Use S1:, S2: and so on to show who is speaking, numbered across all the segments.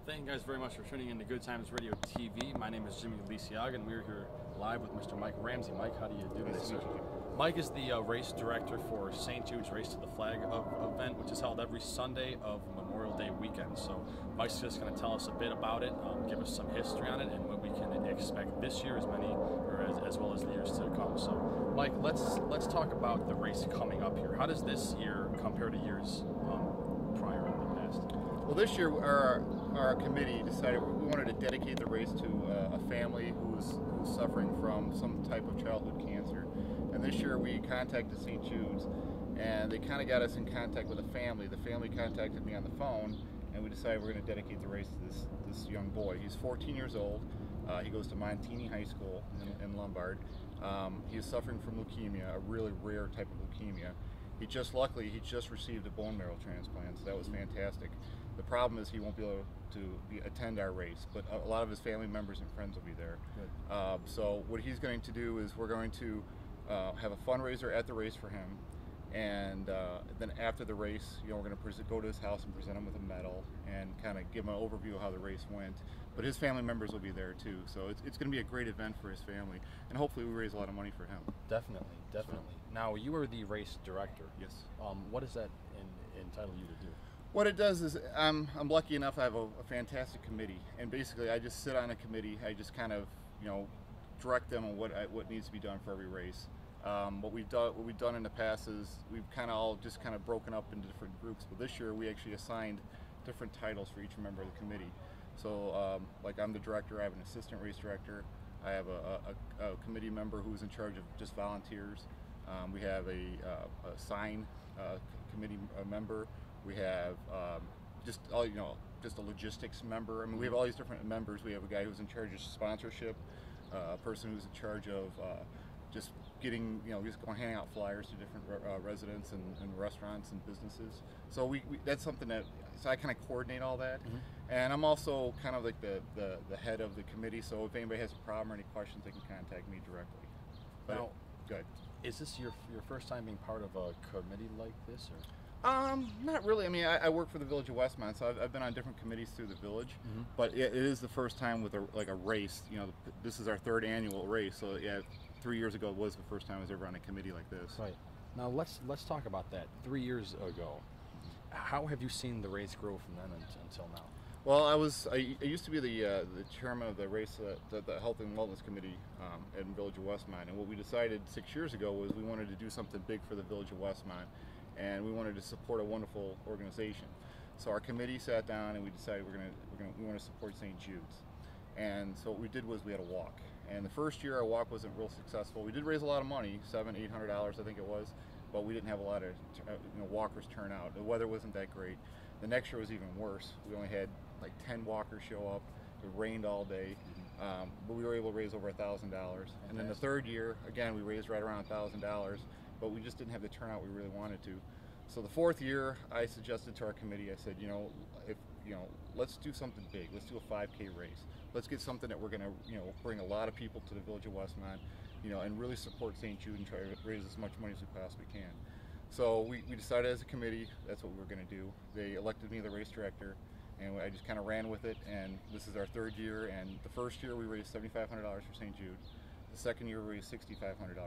S1: Thank you guys very much for tuning in to Good Times Radio TV. My name is Jimmy Lisiaga, and we're here live with Mr. Mike Ramsey. Mike, how do you do this? Mike is the race director for St. Jude's Race to the Flag event, which is held every Sunday of Memorial Day weekend. So Mike's just going to tell us a bit about it, give us some history on it, and what we can expect this year, as well as the years to come. So, Mike, let's talk about the race coming up here. How does this year compare to years prior in the past?
S2: Well, this year our committee decided we wanted to dedicate the race to a family who's suffering from some type of childhood cancer. And this year we contacted St. Jude's, and they kind of got us in contact with a family. The family contacted me on the phone, and we decided we're going to dedicate the race to this young boy. He's 14 years old. He goes to Montini High School in Lombard. He is suffering from leukemia, a really rare type of leukemia. He just received a bone marrow transplant, so that was fantastic. The problem is he won't be able to attend our race, but a lot of his family members and friends will be there. So what he's going to do is we're going to have a fundraiser at the race for him, and then after the race, we're going to go to his house and present him with a medal and kind of give him an overview of how the race went. But his family members will be there too, so it's going to be a great event for his family, and hopefully we raise a lot of money for him.
S1: Definitely. Now, you are the race director.
S2: Yes.
S1: What does that entitle you to do?
S2: What it does is I'm lucky enough to have a fantastic committee, and basically I just sit on a committee. I just kind of direct them on what needs to be done for every race. What we've done in the past is we've kind of all just broken up into different groups. But this year we actually assigned different titles for each member of the committee. So like I'm the director, I have an assistant race director, I have a committee member who's in charge of just volunteers. We have a sign committee member. We have just a logistics member. I mean, we have all these different members. We have a guy who's in charge of sponsorship, a person who's in charge of just getting, just going handing out flyers to different residents and restaurants and businesses. So that's something so I kind of coordinate all that. Mm-hmm. And I'm also kind of like the head of the committee. So if anybody has a problem or any questions, they can contact me directly. But
S1: now,
S2: good.
S1: Is this your first time being part of a committee like this, or?
S2: Not really. I mean, I work for the Village of Westmont, so I've been on different committees through the village. Mm-hmm. But it is the first time with a race. This is our third annual race. So yeah, 3 years ago was the first time I was ever on a committee like this.
S1: Right. Now let's talk about that. 3 years ago, how have you seen the race grow from then until now?
S2: Well, I used to be the chairman of the race, the Health and Wellness Committee in Village of Westmont. And what we decided 6 years ago was we wanted to do something big for the Village of Westmont, and we wanted to support a wonderful organization. So our committee sat down and we decided we want to support St. Jude's. And so what we did was we had a walk. And the first year our walk wasn't real successful. We did raise a lot of money, $700-800 I think it was, but we didn't have a lot of walkers turn out. The weather wasn't that great. The next year was even worse. We only had like 10 walkers show up. It rained all day, but we were able to raise over $1,000. And then the third year, again, we raised right around $1,000, but we just didn't have the turnout we really wanted to. So the fourth year, I suggested to our committee, I said, let's do something big. Let's do a 5K race. Let's get something that we're going to, bring a lot of people to the Village of Westmont, and really support St. Jude and try to raise as much money as we possibly can. So we decided as a committee that's what we were going to do. They elected me the race director, and I just kind of ran with it. And this is our third year. And the first year we raised $7,500 for St. Jude. The second year we raised $6,500.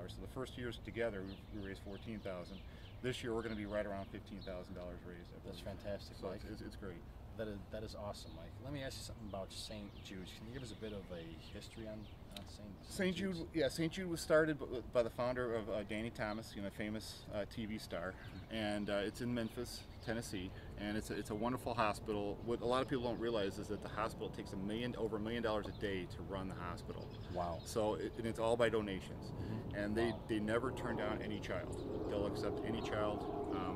S2: So the first years together we raised $14,000. This year we're going to be right around $15,000 raised.
S1: That's fantastic,
S2: so
S1: Mike.
S2: It's great.
S1: That is awesome, Mike. Let me ask you something about St. Jude's. Can you give us a bit of a history on St. Jude's?
S2: Yeah, St. Jude was started by the founder of Danny Thomas, famous TV star, and it's in Memphis, Tennessee, and it's a wonderful hospital. What a lot of people don't realize is that the hospital takes over $1 million a day to run the hospital.
S1: Wow.
S2: So it's all by donations, and they never turn down any child. They'll accept any child,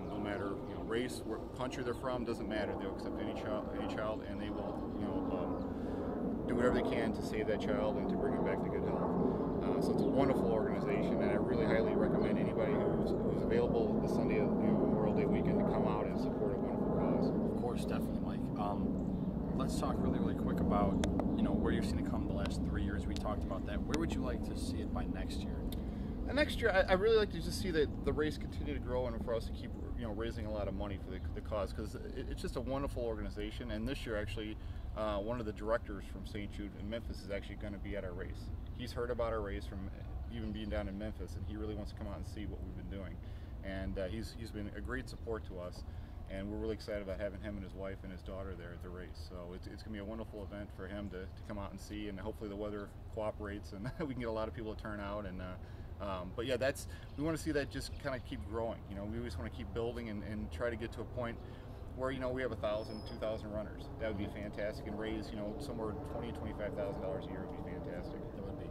S2: no matter race, what country they're from, doesn't matter. They'll accept any child, and they will do whatever they can to save that child and to bring him back to good health. So it's a wonderful organization, and I really highly recommend anybody who's available this Sunday, Memorial Day weekend, to come out and support a wonderful cause.
S1: Of course, definitely, Mike. Let's talk really quick about where you've seen it come the last 3 years. We talked about that. Where would you like to see it by next year?
S2: Next year, I really like to just see that the race continue to grow, and for us to keep raising a lot of money for the cause, because it's just a wonderful organization. And this year, actually, one of the directors from St. Jude in Memphis is actually going to be at our race. He's heard about our race from even being down in Memphis, and he really wants to come out and see what we've been doing. And he's been a great support to us, and we're really excited about having him and his wife and his daughter there at the race. So it's going to be a wonderful event for him to come out and see, and hopefully the weather cooperates and we can get a lot of people to turn out. And but yeah, we want to see that just kind of keep growing. You know, we just want to keep building and try to get to a point where, you know, we have 1,000, 2,000 runners. That would be fantastic, and raise, you know, somewhere $20,000 to $25,000 a year would be fantastic.
S1: That would be.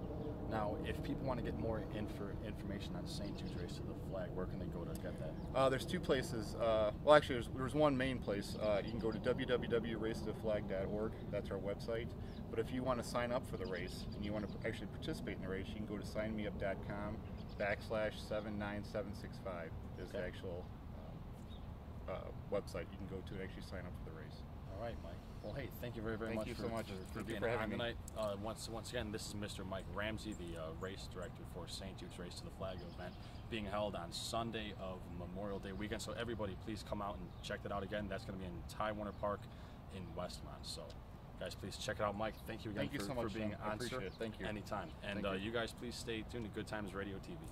S1: Now, if people want to get more information on St. Jude's Race to the Flag, where can they go to get that?
S2: There's two places. Well, actually, there's one main place. You can go to www.RaceToTheFlag.org. That's our website. But if you want to sign up for the race and you want to actually participate in the race, you can go to signmeup.com/79765 is the actual website you can go to actually sign up for the race.
S1: All right, Mike. Well, hey, thank you very much for being on tonight. Once again, this is Mr. Mike Ramsey, the race director for St. Jude's Race to the Flag event, being held on Sunday of Memorial Day weekend. So everybody, please come out and check that out again. That's going to be in Ty Warner Park in Westmont. So, guys, please check it out. Mike, thank you again for being on, sir.
S2: Thank you.
S1: Anytime. And you guys, please stay tuned to Good Times Radio TV.